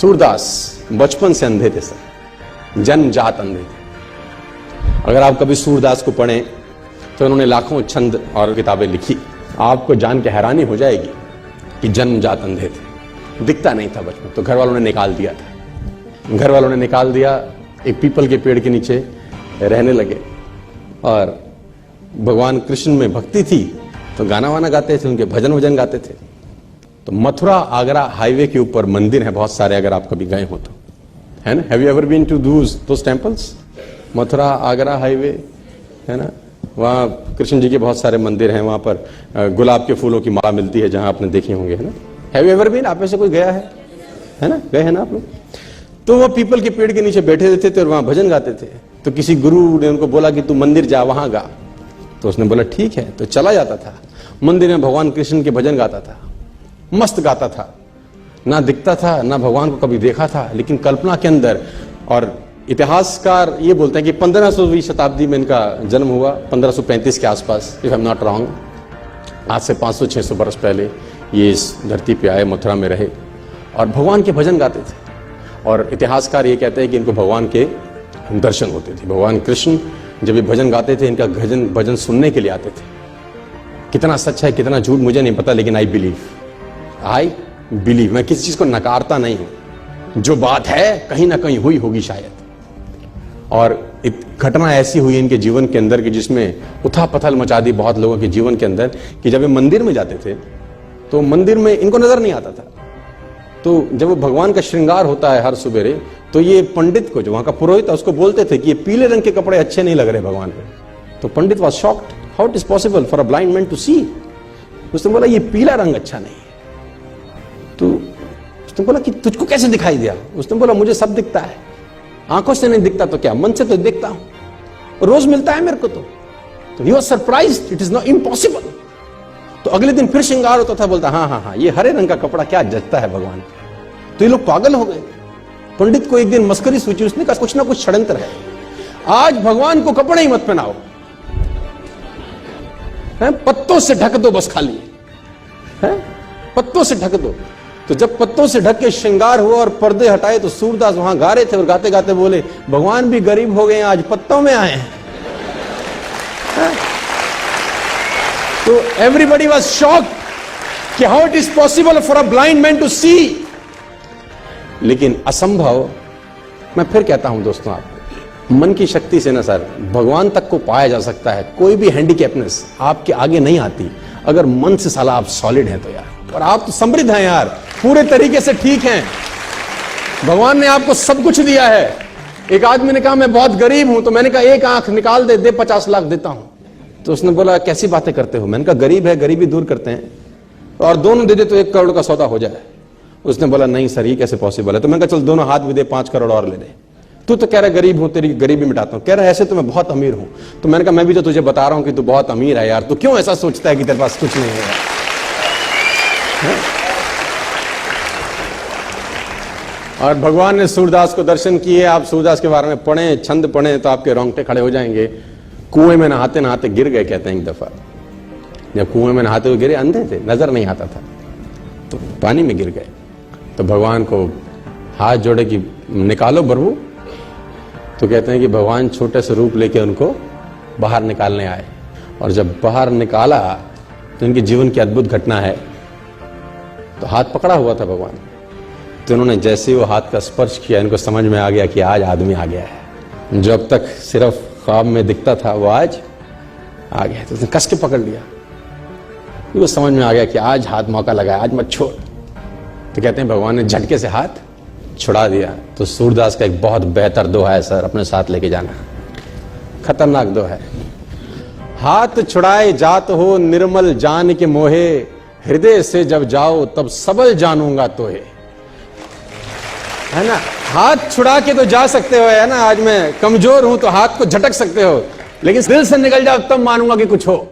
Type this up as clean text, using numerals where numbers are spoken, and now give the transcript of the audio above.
सूरदास बचपन से अंधे थे सर, जन्मजात अंधे थे। अगर आप कभी सूरदास को पढ़ें तो उन्होंने लाखों छंद और किताबें लिखी। आपको जान के हैरानी हो जाएगी कि जन्मजात अंधे थे, दिखता नहीं था बचपन, तो घर वालों ने निकाल दिया था। घर वालों ने निकाल दिया, एक पीपल के पेड़ के नीचे रहने लगे और भगवान कृष्ण में भक्ति थी तो गाना वाना गाते थे, उनके भजन वजन गाते थे। तो मथुरा आगरा हाईवे के ऊपर मंदिर है बहुत सारे, अगर आप कभी गए हो तो, है ना। Have you ever been to those temples? Mathura Agra highway है ना, वहाँ कृष्ण जी के बहुत सारे मंदिर हैं। वहाँ पर गुलाब के फूलों की माला मिलती है, जहाँ आपने देखे होंगे, है ना। Have you ever been? आप में से कोई गया है ना, गए हैं ना आप लोग? तो वो पीपल के पेड़ के नीचे बैठे रहते थे और वहाँ भजन गाते थे। तो किसी गुरु ने उनको बोला कि तू मंदिर जा, वहां गा। तो उसने बोला ठीक है, तो चला जाता था मंदिर में, भगवान कृष्ण के भजन गाता था, मस्त गाता था, ना दिखता था ना भगवान को कभी देखा था, लेकिन कल्पना के अंदर। और इतिहासकार ये बोलते हैं कि 1500वीं शताब्दी में इनका जन्म हुआ, 1535 के आसपास, if I am not wrong. आज से 500-600 वर्ष पहले ये इस धरती पे आए, मथुरा में रहे और भगवान के भजन गाते थे। और इतिहासकार ये कहते हैं कि इनको भगवान के दर्शन होते थे। भगवान कृष्ण जब ये भजन गाते थे, इनका भजन सुनने के लिए आते थे। कितना सच है कितना झूठ मुझे नहीं पता, लेकिन आई बिलीव। मैं किसी चीज को नकारता नहीं हूं, जो बात है कहीं ना कहीं हुई होगी शायद। और घटना ऐसी हुई इनके जीवन के अंदर कि जिसमें उथल पथल मचा दी बहुत लोगों के जीवन के अंदर, कि जब ये मंदिर में जाते थे तो मंदिर में इनको नजर नहीं आता था। तो जब वो भगवान का श्रृंगार होता है हर सुबेरे, तो ये पंडित को, जो वहां का पुरोहित है, उसको बोलते थे कि ये पीले रंग के कपड़े अच्छे नहीं लग रहे भगवान पे। तो pandit was shocked, how it is possible for a blind man to see. उसने बोला ये पीला रंग अच्छा नहीं है। तो उसने बोला कि तुझको कैसे दिखाई दिया? उसने बोला मुझे सब दिखता है, आंखों से नहीं दिखता तो क्या, मन से तो देखता हूं, रोज मिलता है मेरे को। तो he was surprised, it is not impossible. तो अगले दिन फिर श्रृंगार होता था, बोलता हाँ, ये हरे रंग का कपड़ा क्या जचता है भगवान। तो ये लोग पागल हो गए। पंडित को एक दिन मस्करी सूची, उसने कहा कुछ ना कुछ षड्यंत्र है, आज भगवान को कपड़े ही मत पहनाओ, पत्तों से ढक दो बस, खाली है पत्तों से ढक दो। तो जब पत्तों से ढक के श्रृंगार हुआ और पर्दे हटाए, तो सूरदास वहां गा रहे थे और गाते गाते बोले भगवान भी गरीब हो गए, आज पत्तों में आए हैं। तो एवरीबडी वाज शॉक्ड कि how it is possible for a blind man to see. लेकिन असंभव, मैं फिर कहता हूं दोस्तों, आपको मन की शक्ति से ना सर भगवान तक को पाया जा सकता है। कोई भी हैंडीकैपनेस आपके आगे नहीं आती अगर मन से साला आप सॉलिड हैं तो यार। और आप तो समृद्ध हैं यार, पूरे तरीके से ठीक हैं, भगवान ने आपको सब कुछ दिया है। एक आदमी ने कहा मैं बहुत गरीब हूं, तो मैंने कहा एक आंख निकाल दे 50 लाख देता हूं। तो उसने बोला कैसी बातें करते हो? मैंने कहा गरीब है, गरीबी दूर करते हैं, और दोनों दे दे तो 1 करोड़ का सौदा हो जाए। उसने बोला नहीं सर ये कैसे पॉसिबल है? तो मैंने कहा चल दोनों हाथ भी दे, 5 करोड़ और ले ले। तू तो कह रहा गरीब हूं, तेरी गरीबी मिटाता हूं। कह रहा ऐसे तो मैं बहुत अमीर हूं। तो मैंने कहा मैं भी तो तुझे बता रहा हूं कि तू बहुत अमीर है यार, तू क्यों ऐसा सोचता है कि तेरे पास कुछ नहीं है? और भगवान ने सूरदास को दर्शन किए। आप सूरदास के बारे में पढ़ें, छंद पढ़ें तो आपके रोंगटे खड़े हो जाएंगे। कुएं में नहाते नहाते गिर गए, कहते हैं एक दफा। जब कुएं में नहाते हुए गिरे, अंधे थे, नजर नहीं आता था, तो पानी में गिर गए। तो भगवान को हाथ जोड़े कि निकालो प्रभु। तो कहते हैं कि भगवान छोटे से रूप लेके उनको बाहर निकालने आए। और जब बाहर निकाला तो इनके जीवन की अद्भुत घटना है। तो हाथ पकड़ा हुआ था भगवान, तो उन्होंने जैसे ही वो हाथ का स्पर्श किया, इनको समझ में आ गया कि आज आदमी आ गया है। जो अब तक सिर्फ ख्वाब में दिखता था वो आज आ गया। तो उसने कस के पकड़ लिया, वो समझ में आ गया कि आज हाथ मौका लगा, आज मत छोड़। तो कहते हैं भगवान ने झटके से हाथ छुड़ा दिया। तो सूरदास का एक बहुत बेहतर दोहा है सर, अपने साथ लेके जाना, खतरनाक दोहा है। हाथ छुड़ाए जात हो निर्मल जान के मोहे, हृदय से जब जाओ तब सबल जानूंगा तोहे। है ना, हाथ छुड़ा के तो जा सकते हो, है ना, आज मैं कमजोर हूं तो हाथ को झटक सकते हो, लेकिन दिल से निकल जाओ तब मानूंगा कि कुछ हो।